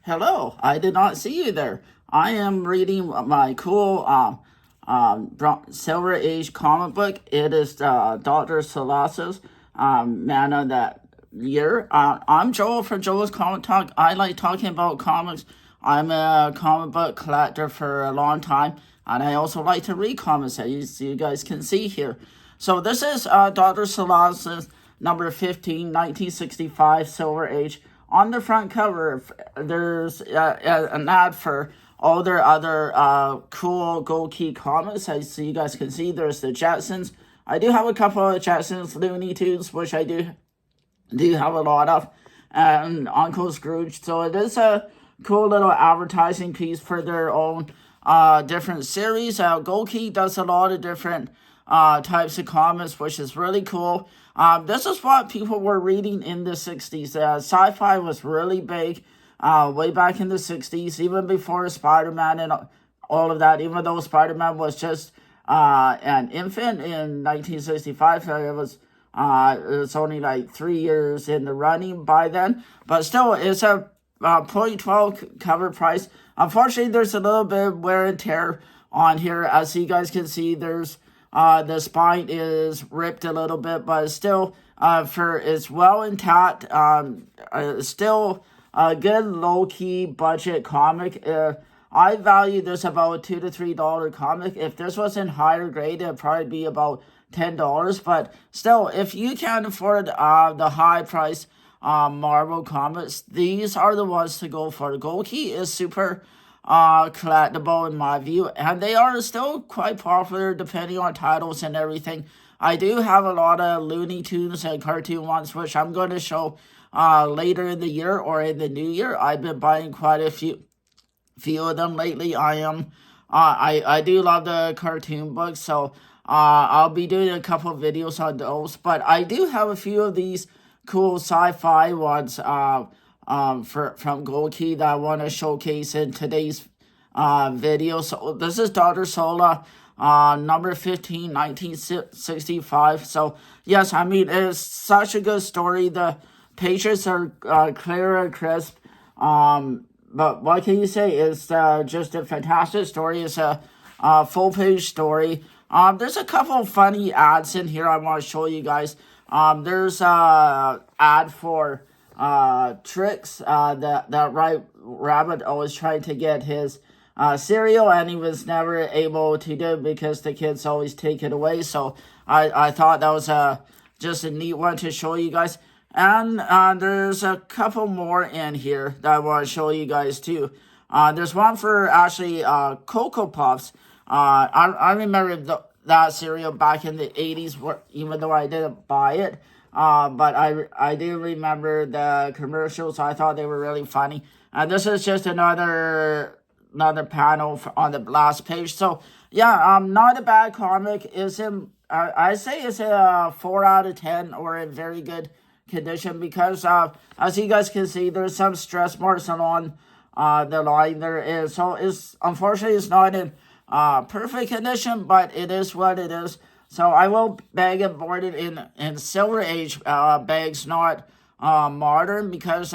Hello, I did not see you there. I am reading my cool Silver Age comic book. It is Dr. Salas's Man of that Year. I'm Joel from Joel's Comic Talk. I like talking about comics. I'm a comic book collector for a long time, and I also like to read comics, as you guys can see here. So this is Dr. Salas's number 15, 1965 Silver Age. On the front cover, there's an ad for all their other cool Gold Key comics. So you guys can see there's the Jetsons. I do have a couple of Jetsons Looney Tunes, which I do have a lot of, and Uncle Scrooge. So it is a cool little advertising piece for their own different series. Gold Key does a lot of different types of comics, which is really cool. This is what people were reading in the 60s. Sci-fi was really big way back in the 60s, even before Spider-Man and all of that. Even though Spider-Man was just an infant in 1965, it was only like 3 years in the running by then. But still, it's a .12 cover price. Unfortunately, there's a little bit of wear and tear on here. As you guys can see, there's the spine is ripped a little bit, but still, it's well intact. Still a good low-key budget comic. I value this about $2 to $3 comic. If this was in higher grade, it'd probably be about $10. But still, if you can't afford the high price Marvel comics, these are the ones to go for. Gold Key is super collectible in my view, and they are still quite popular depending on titles and everything. I do have a lot of Looney Tunes and cartoon ones, which I'm going to show later in the year or in the new year. I've been buying quite a few of them lately. I do love the cartoon books, so I'll be doing a couple of videos on those. But I do have a few of these cool sci-fi ones from Gold Key that I want to showcase in today's video. So this is Dr. Sola, number 15, 1965. So yes, I mean, it's such a good story. The pages are clear and crisp. But what can you say? It's just a fantastic story. It's a full-page story. There's a couple of funny ads in here I want to show you guys. There's a ad for Tricks, that right rabbit always tried to get his cereal, and he was never able to do it because the kids always take it away. So I thought that was just a neat one to show you guys. And there's a couple more in here that I want to show you guys too. There's one for actually Cocoa Puffs. I remember that cereal back in the 80s, even though I didn't buy it. But I do remember the commercials. I thought they were really funny. And this is just another panel on the last page. So yeah, not a bad comic. I say it's a 4 out of 10 or in very good condition, because as you guys can see, there's some stress marks along the line there is. So unfortunately it's not in perfect condition, but it is what it is. So I will bag and board it in Silver Age bags, not modern, because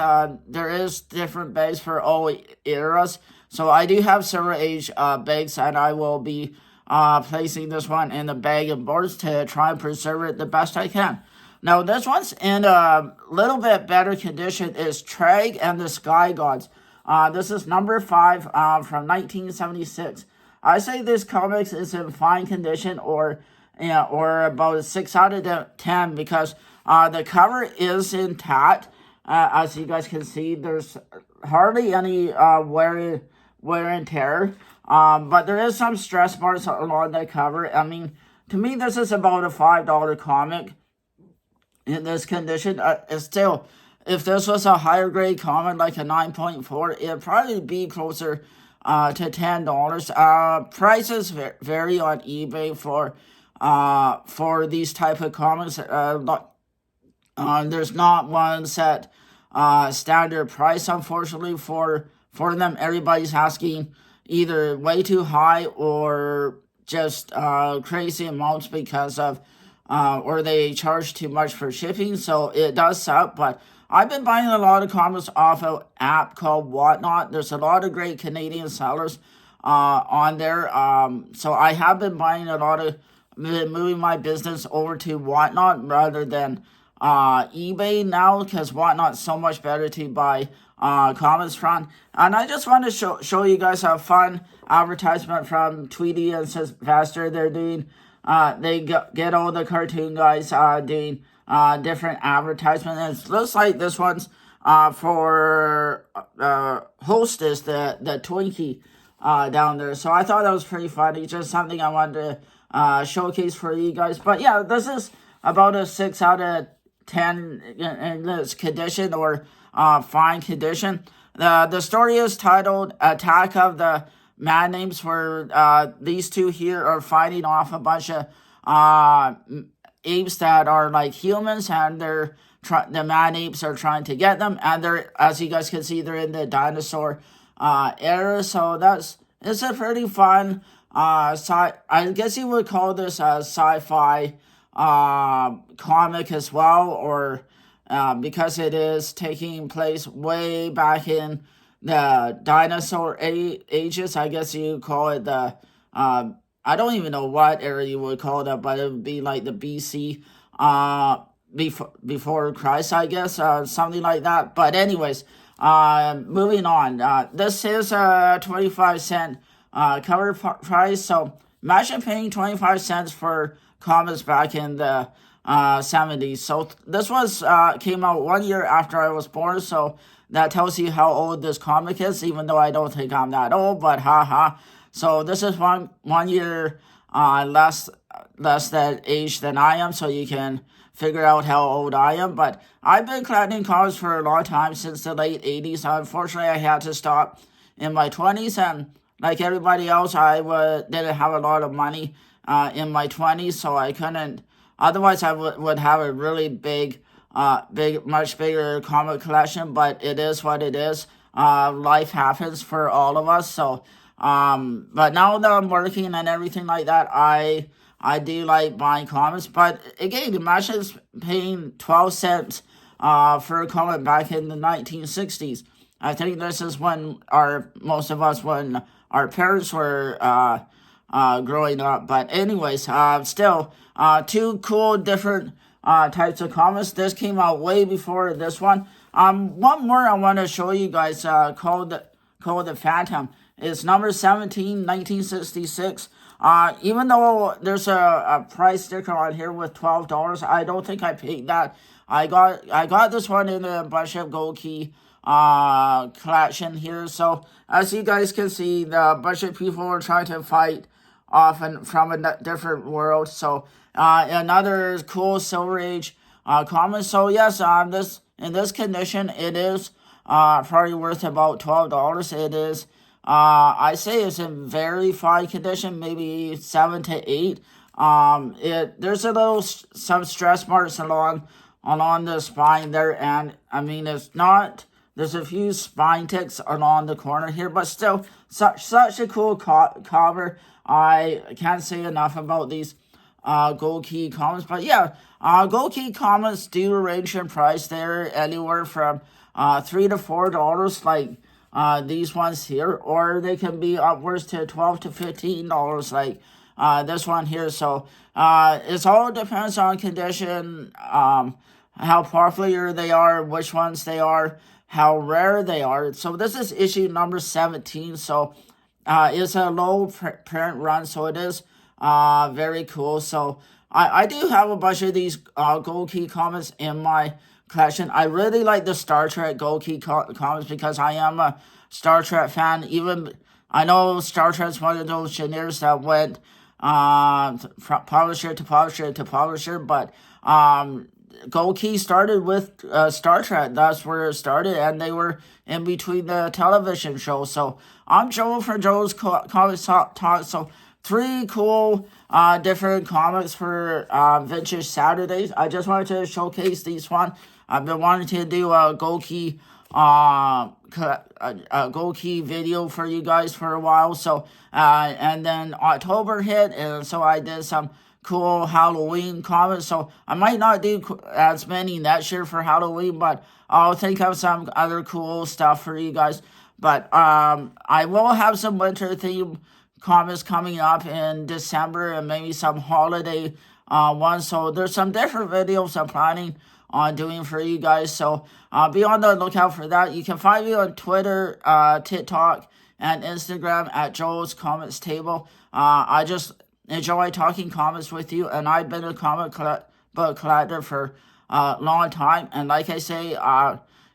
there is different bags for all eras. So I do have Silver Age bags, and I will be placing this one in the bag and boards to try and preserve it the best I can. Now this one's in a little bit better condition. Is Trag and the Sky Gods. This is number 5 from 1976. I say this comics is in fine condition, or about a 6 out of 10, because the cover is intact. As you guys can see, there's hardly any wear and tear. But there is some stress marks along the cover. I mean, to me, this is about a $5 comic in this condition. It's still, if this was a higher grade comic like a 9.4, it'd probably be closer to $10. Prices vary on eBay for these type of comics. There's not one set standard price, unfortunately, for them. Everybody's asking either way too high or just crazy amounts because of or they charge too much for shipping. So it does suck, but I've been buying a lot of comics off an app called Whatnot. There's a lot of great Canadian sellers on there. So I have been buying a lot of, moving my business over to Whatnot rather than eBay now, because Whatnot's so much better to buy comics from. And I just want to show you guys a fun advertisement from Tweety and Sylvester. They're doing, they get all the cartoon guys doing different advertisements. It looks like this one's for Hostess, the Twinkie down there. So I thought that was pretty funny. Just something I wanted to showcase for you guys. But yeah, this is about a 6 out of 10 in this condition, or fine condition. The story is titled Attack of the Man Apes, where these two here are fighting off a bunch of apes that are like humans, and the man apes are trying to get them, and they're, as you guys can see, they're in the dinosaur era. So it's a pretty fun I guess you would call this a sci-fi comic as well, or because it is taking place way back in the dinosaur ages. I guess you call it the I don't even know what era you would call that, but it would be like the BC before Christ, I guess, something like that. But anyways, moving on. This is a 25-cent cover price. So imagine paying 25 cents for comics back in the 70s. So this was came out 1 year after I was born. So that tells you how old this comic is, even though I don't think I'm that old. But haha. So this is one year less that age than I am. So you can figure out how old I am. But I've been collecting comics for a long time, since the late 80s. Unfortunately, I had to stop in my 20s, and like everybody else, I didn't have a lot of money in my 20s, so I couldn't. Otherwise, I would have a really big, much bigger comic collection. But it is what it is. Life happens for all of us. So, but now that I'm working and everything like that, I do like buying comics. But again, imagine paying 12 cents for a comic back in the 1960s. I think this is when most of us, when our parents were growing up. But anyways, still, two cool different types of comics. This came out way before this one. One more I want to show you guys, called the Phantom. It's number 17, 1966. Even though there's a price sticker on here with $12, I don't think I paid that. I got this one in a bunch of Gold Key collection here. So as you guys can see, the bunch of people are trying to fight off from a different world. So another cool Silver Age comic. So yes, in this condition, it is probably worth about $12. It is I say it's in very fine condition, maybe 7 to 8. There's a little some stress marks along the spine there, and I mean, it's not. There's a few spine ticks along the corner here, but still, such a cool cover. I can't say enough about these Gold Key comics. But yeah, Gold Key comics do range in price. They're anywhere from $3 to $4, like these ones here, or they can be upwards to $12 to $15, like this one here. So it all depends on condition, how popular they are, which ones they are, how rare they are. So this is issue number 17. So it's a low print run, so it is very cool. So I do have a bunch of these Gold Key comics in my collection. I really like the Star Trek Gold Key comics because I am a Star Trek fan. Even I know Star Trek's one of those genres that went from publisher to publisher to publisher, but Gold Key started with Star Trek. That's where it started, and they were in between the television shows. So I'm Joel for Joel's Comics Talk. So 3 cool different comics for Vintage Saturdays. I just wanted to showcase these one. I've been wanting to do a Gold Key Gold Key video for you guys for a while. So and then October hit, and so I did some cool Halloween comics. So I might not do as many next year for Halloween, but I'll think of some other cool stuff for you guys. But I will have some winter theme comics coming up in December and maybe some holiday ones. So there's some different videos I'm planning on doing for you guys. So be on the lookout for that. You can find me on Twitter, TikTok, and Instagram at Joel's Comics Table. I just enjoy talking comics with you, and I've been a book collector for a long time. And like I say,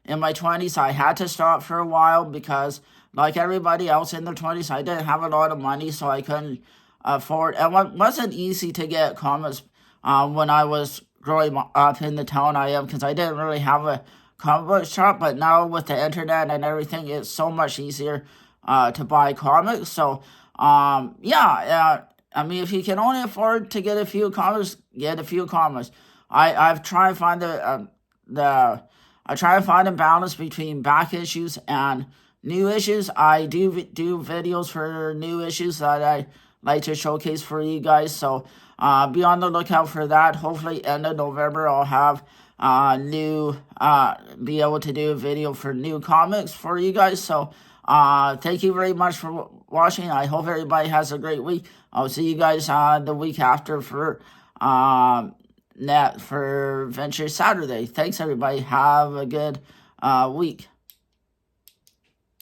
in my 20s, I had to stop for a while because, like everybody else in their 20s, I didn't have a lot of money, so I couldn't afford. It wasn't easy to get comics when I was growing up in the town I am, because I didn't really have a comic book shop. But now with the internet and everything, it's so much easier to buy comics. So yeah, I mean, if you can only afford to get a few comics, get a few comics. I've tried to find I try to find a balance between back issues and new issues. I do videos for new issues that I like to showcase for you guys. So be on the lookout for that. Hopefully, end of November, I'll have be able to do a video for new comics for you guys. So thank you very much for watching. I hope everybody has a great week. I'll see you guys the week after for Venture Saturday. Thanks, everybody. Have a good week.